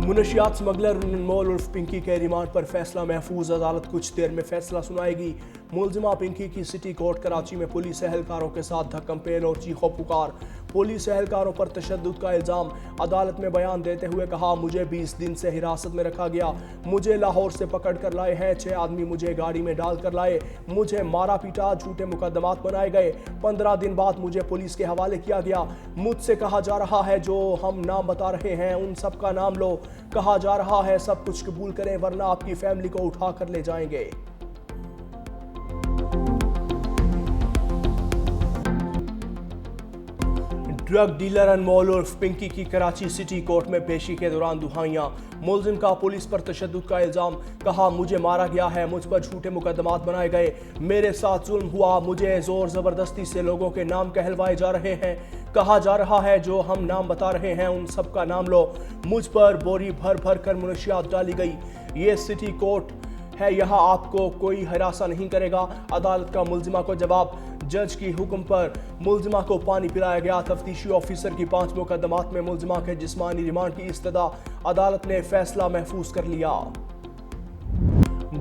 منشیات स्मगलर अनमोल उर्फ पिंकी के रिमांड पर फैसला महफूज। अदालत कुछ देर में फैसला सुनाएगी। मुलजिमा पिंकी की सिटी कोर्ट कराची में पुलिस एहलकारों के साथ धक्कम पेल और चीखों पुकार। पुलिस एहलकारों पर तशद्दुद का इल्ज़ाम। अदालत में बयान देते हुए कहा, मुझे 20 दिन से हिरासत में रखा गया, मुझे लाहौर से पकड़ कर लाए हैं, 6 आदमी मुझे गाड़ी में डाल कर लाए, मुझे मारा पीटा, झूठे मुकदमात बनाए गए, 15 दिन बाद मुझे पुलिस के हवाले किया गया। मुझसे कहा जा रहा है जो हम नाम बता रहे हैं उन सब का नाम लो। कहा जा रहा है सब कुछ कबूल करें वरना आपकी फैमिली को उठा कर ले जाएंगे। ड्रग डीलर अनमोल उर्फ पिंकी की कराची सिटी कोर्ट में पेशी के दौरान दुहाइयां। मुलजिम का पुलिस पर तशद्दुद का इल्ज़ाम। कहा, मुझे मारा गया है, मुझ पर झूठे मुकदमात बनाए गए, मेरे साथ जुल्म हुआ, मुझे जोर ज़बरदस्ती से लोगों के नाम कहलवाए जा रहे हैं। कहा जा रहा है जो हम नाम बता रहे हैं उन सब का नाम लो। मुझ पर बोरी भर भर कर मुनशियात डाली गई। ये सिटी कोर्ट है, यहाँ आपको कोई हरासा नहीं करेगा। अदालत का मुलजिमा को जवाब। जज की हुक्म पर मुलजिमा को पानी पिलाया गया। तफ्तीशी ऑफिसर की 5 मुकदमात में मुलजिमा के जिस्मानी रिमांड की इस्तदा। अदालत ने फैसला महफूज कर लिया।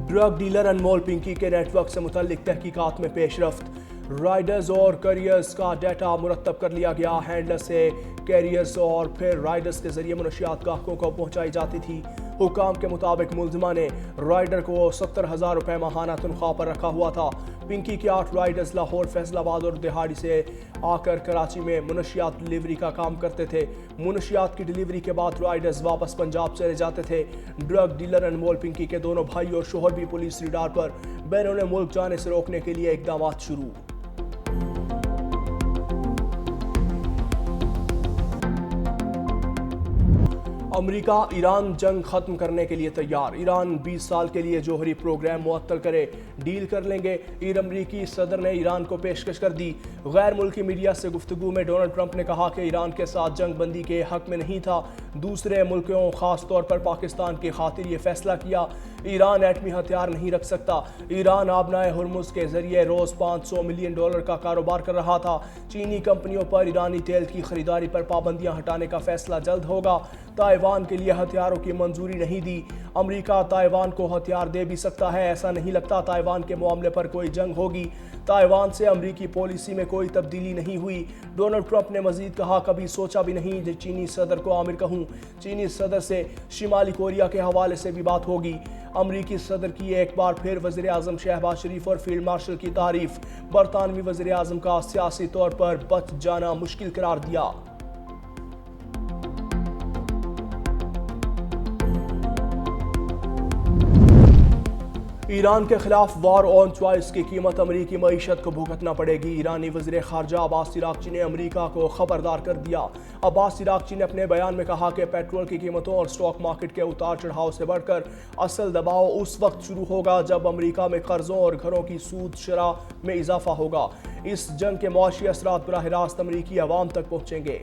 ड्रग डीलर अनमोल पिंकी के नेटवर्क से मुतल्लिक तहकीकात में पेशरफ्त। राइडर्स और कैरियर्स का डाटा मुरतब कर लिया गया। हैंडलर से कैरियर्स और फिर राइडर्स के जरिए मुनशियात ग्राहकों को पहुंचाई जाती थी। हुकाम के मुताबिक मुलजिमा ने राइडर को 70,000 रुपए माहाना तनख्वाह पर रखा हुआ था। पिंकी के 8 राइडर्स लाहौर, फैसलाबाद और दिहाड़ी से आकर कराची में मुनशियात डिलीवरी का काम करते थे। मुनशियात की डिलीवरी के बाद राइडर्स वापस पंजाब चले जाते थे। ड्रग डीलर अनमोल पिंकी के दोनों भाई और शोहर भी पुलिस रडार पर बैरून मुल्क जाने से रोकने के लिए इकदाम शुरू। अमेरिका ईरान जंग खत्म करने के लिए तैयार। ईरान 20 साल के लिए जौहरी प्रोग्राम मुअत्तल करे, डील कर लेंगे। अमरीकी सदर ने ईरान को पेशकश कर दी। गैर मुल्की मीडिया से गुफ्तगू में डोनाल्ड ट्रंप ने कहा कि ईरान के साथ जंग बंदी के हक में नहीं था। दूसरे मुल्कों खास तौर पर पाकिस्तान की खातिर ये फैसला किया। ईरान एटमी हथियार नहीं रख सकता। ईरान आबनाए हुर्मुज के जरिए रोज $500 मिलियन का कारोबार कर रहा था। चीनी कंपनियों पर ईरानी तेल की खरीदारी पर पाबंदियां हटाने का फैसला जल्द होगा। ताइवान के लिए हथियारों की मंजूरी नहीं दी। अमेरिका ताइवान को हथियार दे भी सकता है, ऐसा नहीं लगता ताइवान के मामले पर कोई जंग होगी। ताइवान से अमेरिकी पॉलिसी में कोई तब्दीली नहीं हुई। डोनाल्ड ट्रंप ने मजीद कहा, कभी सोचा भी नहीं कि चीनी सदर को आमिर कहूं। चीनी सदर से शिमाली कोरिया के हवाले से भी बात होगी। अमरीकी सदर की एक बार फिर वज़ीर आज़म शहबाज शरीफ और फील्ड मार्शल की तारीफ। बरतानवी वज़ीर आज़म का सियासी तौर पर बच जाना मुश्किल करार दिया। ईरान के खिलाफ वॉर ऑन चॉइस की कीमत अमरीकी मईशत को भुगतना पड़ेगी। ईरानी वज़ीर ख़ारजा अब्बास इराक़ची ने अमरीका को खबरदार कर दिया। अब्बास इराक़ची ने अपने बयान में कहा कि पेट्रोल की कीमतों और स्टॉक मार्केट के उतार चढ़ाव से बढ़कर असल दबाव उस वक्त शुरू होगा जब अमरीका में कर्जों और घरों की सूद शरह में इजाफा होगा। इस जंग के मुआशी असरात बराह रास्त अमरीकी अवाम तक पहुँचेंगे।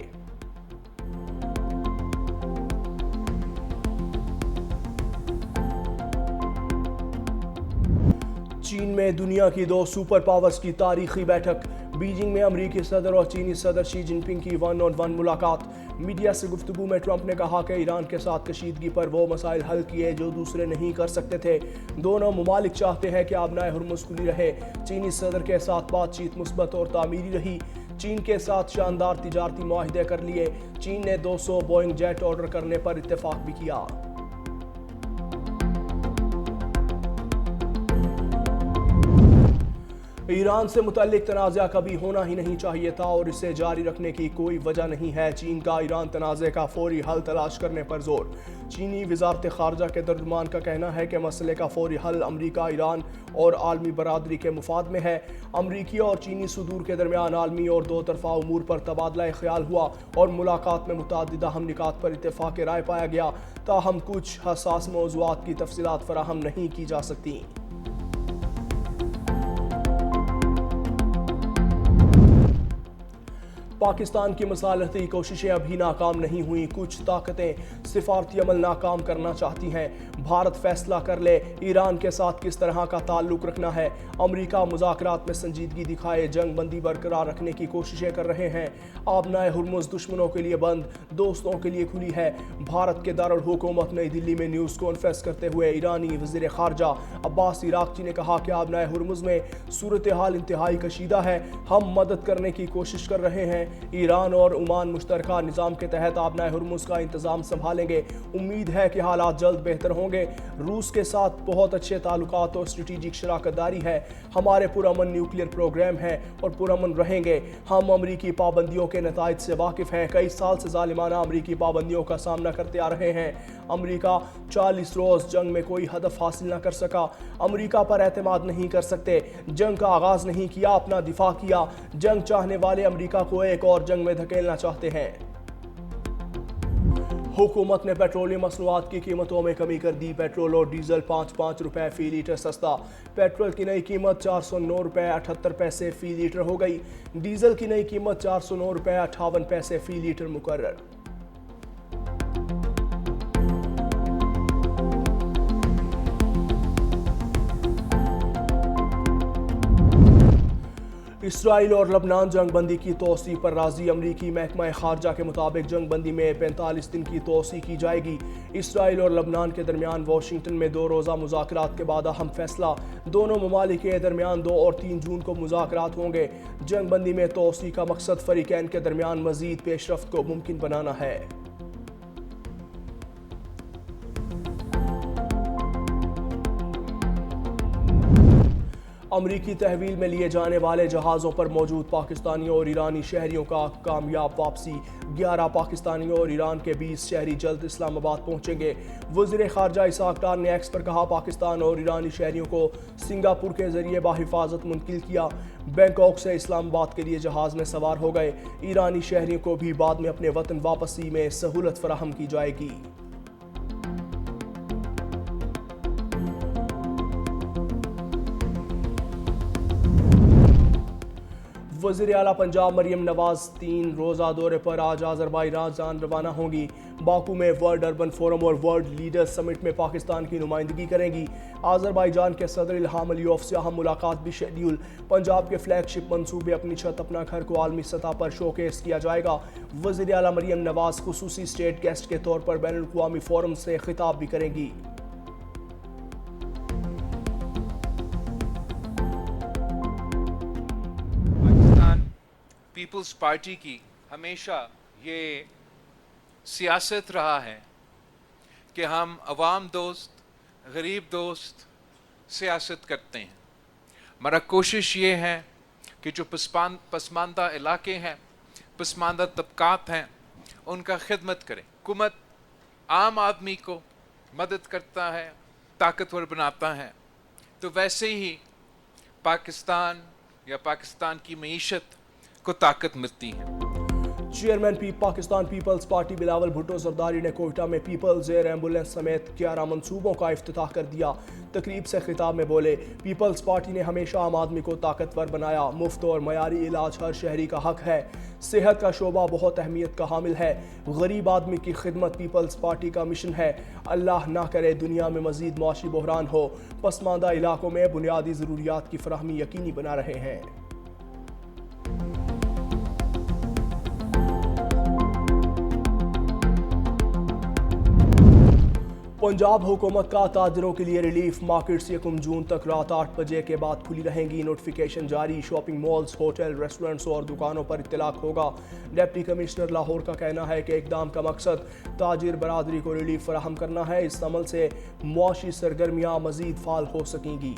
चीन में दुनिया की 2 सुपर पावर्स की तारीखी बैठक। बीजिंग में अमरीकी सदर और चीनी सदर शी जिनपिंग की 1-on-1 मुलाकात। मीडिया से गुफ्तगू में ट्रंप ने कहा कि ईरान के साथ कशीदगी पर वो मसाइल हल किए जो दूसरे नहीं कर सकते थे। दोनों ममालिक चाहते हैं कि आबनाए हुर्मुज़ खुली रहे। चीनी सदर के साथ बातचीत मुस्बत और तामीरी रही। चीन के साथ शानदार तिजारती मुआहदे कर लिए। चीन ने 200 बोइंग जेट ऑर्डर करने पर इत्तेफाक भी किया। ईरान से मुतल्लिक तनाज़ा कभी होना ही नहीं चाहिए था और इसे जारी रखने की कोई वजह नहीं है। चीन का ईरान तनाज़े का फौरी हल तलाश करने पर जोर। चीनी वज़ारत ख़ारजा के तर्जुमान का कहना है कि मसले का फौरी हल अमरीका, ईरान और आलमी बरादरी के मुफाद में है। अमरीकी और चीनी सदूर के दरमियान आलमी और 2 तरफ़ा उमूर पर तबादला ख्याल हुआ और मुलाकात में मुतअद्दिद अहम निकात पर इत्तेफाक राय पाया गया। ताहम कुछ हसास मौज़ूआत की तफसीलात फराहम नहीं की जा सकती। पाकिस्तान की मसालहती कोशिशें अभी नाकाम नहीं हुई, कुछ ताकतें सिफारती अमल नाकाम करना चाहती हैं। भारत फैसला कर ले ईरान के साथ किस तरह का ताल्लुक रखना है। अमेरिका मुज़ाकरात में संजीदगी दिखाए जंग बंदी बरकरार रखने की कोशिशें कर रहे हैं। आबनाए हुर्मुज़ दुश्मनों के लिए बंद, दोस्तों के लिए खुली है। भारत के दारुल हुकूमत नई दिल्ली में न्यूज़ कॉन्फ्रेंस करते हुए ईरानी वज़ीर ख़ारजा अब्बास इराक़ची ने कहा कि आबनाए हुर्मुज़ में सूरत हाल इंतहाई कशीदा है। हम मदद करने की कोशिश कर रहे हैं। ईरान और ओमान मुश्तरका निज़ाम के तहत आबनाए हुर्मुज़ का इंतज़ाम संभालेंगे। उम्मीद है कि हालात जल्द बेहतर होंगे। रूस के साथ बहुत अच्छे ताल्लुकात और स्ट्रेटेजिक शराकतदारी है। हमारे पुरअमन न्यूक्लियर प्रोग्राम है और पुरअमन रहेंगे। हम अमरीकी पाबंदियों के नताइज से वाकिफ़ हैं। कई साल से ज़ालिमाना अमरीकी पाबंदियों का सामना करते आ रहे हैं। अमरीका 40 रोज़ जंग में कोई हदफ हासिल न कर सका। अमरीका पर एतमाद नहीं कर सकते। जंग का आगाज़ नहीं किया, अपना दिफा किया। जंग चाहने वाले अमरीका को एक और जंग में धकेलना चाहते हैं। हुकूमत ने पेट्रोलियम मसनूआत की कीमतों में कमी कर दी। पेट्रोल और डीजल 5 रुपए फी लीटर सस्ता। पेट्रोल की नई कीमत 409 रुपए 78 पैसे फी लीटर हो गई। डीजल की नई कीमत 409 रुपए 58 पैसे फी लीटर मुकर्रर। इसराइल और लबनान जंग बंदी की तोसी पर राजी। अमरीकी महकमा खारजा के मुताबिक जंग बंदी में 45 दिन की तोसी की जाएगी। इसराइल और लबनान के दरमियान वाशिंगटन में 2 रोज़ा मुज़ाकरात के बाद अहम फैसला। दोनों ममालिक के दरमियान 2 और 3 जून को मुज़ाकरात होंगे। जंग बंदी में तोसी का मकसद फरीकैन के दरमियान मज़ीद पेशरफ्त को मुमकिन बनाना है। अमरीकी तहवील में लिए जाने वाले जहाज़ों पर मौजूद पाकिस्तानियों और ईरानी शहरियों का कामयाब वापसी। 11 पाकिस्तानियों और ईरान के 20 शहरी जल्द इस्लामाबाद पहुंचेंगे। वज़ीर ख़ारजा इसाक डार ने एक्स पर कहा, पाकिस्तान और ईरानी शहरियों को सिंगापुर के जरिए बाहिफाजत मुंतकिल किया। बैंकॉक से इस्लामाबाद के लिए जहाज़ में सवार हो गए। ईरानी शहरियों को भी बाद में अपने वतन वापसी में सहूलत फराहम की जाएगी। वज़ीर आला पंजाब मरियम नवाज 3 रोज़ा दौरे पर आज आज़रबाईजान रवाना होंगी। बाकू में वर्ल्ड अर्बन फोरम और वर्ल्ड लीडर्स समिट में पाकिस्तान की नुमाइंदगी करेंगी। आज़रबाईजान के सदर इल्हाम अलीयॉफ से अहम मुलाकात भी शेड्यूल। पंजाब के फ्लैगशिप मंसूबे अपनी छत अपना घर को आलमी सतह पर शोकेस किया जाएगा। वज़ीर आला मरियम नवाज खुसूसी स्टेट गेस्ट के तौर पर बैनुल अक़वामी फोरम से खिताब भी करेंगी। पीपल्स पार्टी की हमेशा ये सियासत रहा है कि हम अवाम दोस्त, गरीब दोस्त सियासत करते हैं। हमारा कोशिश ये है कि जो पसमानदा इलाके हैं, पसमानदा तबकात हैं, उनका खिदमत करें। हुकूमत आम आदमी को मदद करता है, ताकतवर बनाता है, तो वैसे ही पाकिस्तान या पाकिस्तान की मईशत को ताकत मिलती है। चेयरमैन पाकिस्तान पीपल्स पार्टी बिलावल भुट्टो जरदारी ने कोयटा में पीपल्स एयर एम्बुलेंस समेत 11 मंसूबों का इफ्तिताह कर दिया। तकरीब से खिताब में बोले, पीपल्स पार्टी ने हमेशा आम आदमी को ताकतवर बनाया। मुफ्त और मयारी इलाज हर शहरी का हक है। सेहत का शोबा बहुत अहमियत का हामिल है। गरीब आदमी की खिदमत पीपल्स पार्टी का मिशन है। अल्लाह ना करे दुनिया में मजीद मुआशी बहरान हो। पसमानदा इलाकों में बुनियादी ज़रूरियात की फराहमी यकीनी बना रहे हैं। पंजाब हुकूमत का ताजरों के लिए रिलीफ। मार्केट्स 1 जून तक रात 8 बजे के बाद खुली रहेंगी। नोटिफिकेशन जारी। शॉपिंग मॉल्स, होटल, रेस्टोरेंट्स और दुकानों पर इत्तलाक होगा। डिप्टी कमिश्नर लाहौर का कहना है कि इक़दाम का मकसद ताजिर बरादरी को रिलीफ फराहम करना है। इस अमल से मुआशी सरगर्मियाँ मज़ीद फाल हो सकेंगी।